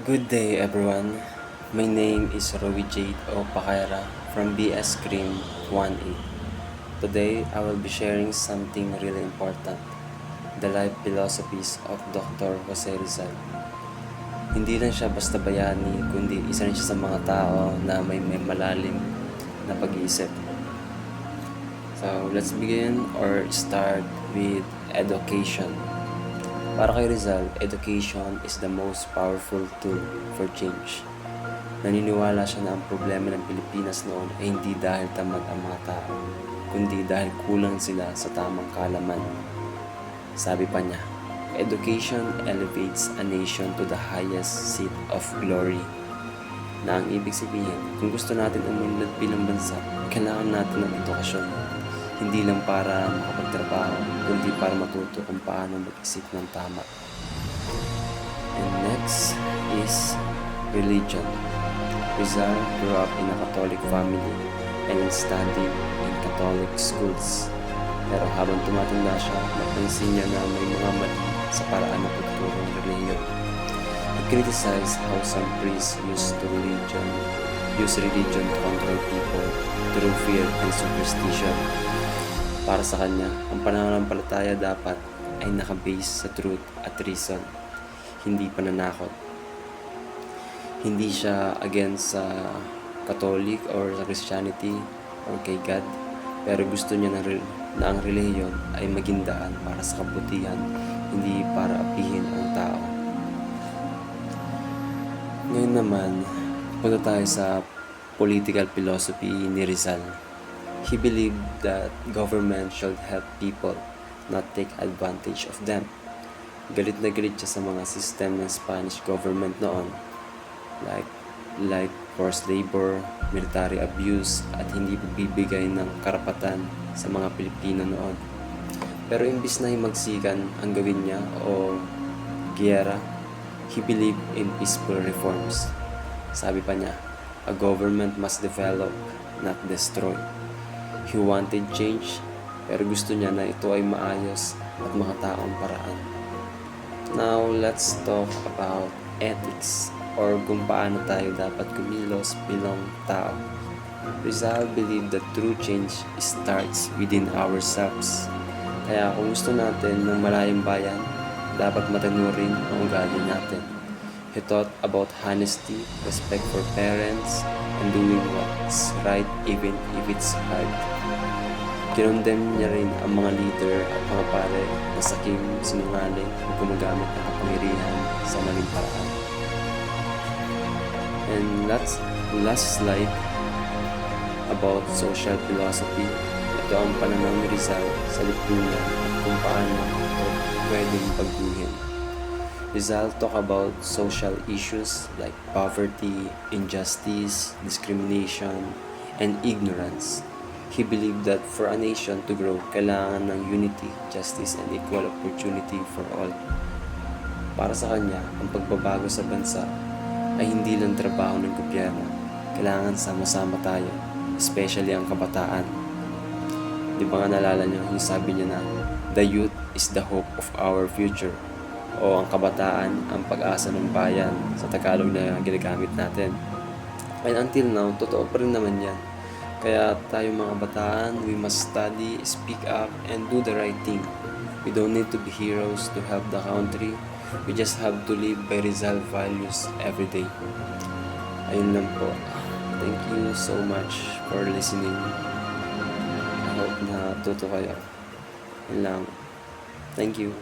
Good day, everyone. My name is Rowie Jade O. Pacaira from BS Cream 1A. Today, I will be sharing something really important, the life philosophies of Dr. Jose Rizal. Hindi lang siya basta bayani, kundi isa rin siya sa mga tao na may malalim na pag-iisip. So, let's begin or start with education. Para kay Rizal, education is the most powerful tool for change. Naniniwala siya na ang problema ng Pilipinas noon ay hindi dahil tamad ang mga tao, kundi dahil kulang sila sa tamang kaalaman. Sabi pa niya, education elevates a nation to the highest seat of glory. Na ang ibig sabihin, kung gusto natin umunlad bilang bansa, kailangan natin ng edukasyon. Hindi lang para makapagtrabaho, kundi para matuto kung paano mag-isip ng tama. And next is religion. Rizal grew up in a Catholic family and studied in Catholic schools. Pero habang tumatanda siya, napansin niya na may mga mali sa paraan ng pagturo ng relihiyon. He criticized how some priests use religion to control people through fear and superstition. Para sa kanya, ang pananampalataya dapat ay nakabase sa truth at reason, hindi pananakot. Hindi siya against sa Catholic or sa Christianity or kay God, pero gusto niya na ang relihiyon ay maging daan para sa kabutihan, hindi para apihin ang tao. Ngayon naman, punta tayo sa political philosophy ni Rizal. He believed that government should help people, not take advantage of them. Galit na galit siya sa mga system ng Spanish government noon, like forced labor, military abuse, at hindi pagbibigay ng karapatan sa mga Pilipino noon. Pero imbis na himagsikan ang gawin niya o giyera, he believed in peaceful reforms. Sabi pa niya, a government must develop, not destroy. He wanted change, pero gusto niya na ito ay maayos at makataong paraan. Now, let's talk about ethics or kung paano tayo dapat kumilos bilang tao. Rizal believed that true change starts within ourselves. Kaya kung gusto natin ng malayang bayan, dapat matino rin ang ugali natin. He taught about honesty, respect for parents, and doing what's right even if it's hard. Kinondem niya rin ang mga leader at mga pare na sakim, sinungaling o gumagamit ng kapangyarihan sa maling paraan. And last slide about social philosophy. Ito ang pananaw ni Rizal sa lipunan at kung paano ito pwedeng baguhin. Rizal talk about social issues like poverty, injustice, discrimination, and ignorance. He believed that for a nation to grow, kailangan ng unity, justice, and equal opportunity for all. Para sa kanya, ang pagbabago sa bansa ay hindi lang trabaho ng gobyerno. Kailangan sama-sama tayo, especially ang kabataan. Di ba nga nalala niyo yung sabi niya na, the youth is the hope of our future. O ang kabataan, ang pag-asa ng bayan sa Tagalog na ginagamit natin. And until now, totoo pa rin naman yan. Kaya tayo mga bataan, we must study, speak up, and do the right thing. We don't need to be heroes to help the country. We just have to live by Rizal values every day. Ayun lang po. Thank you so much for listening. I hope na tuto kayo. Yun lang. Thank you.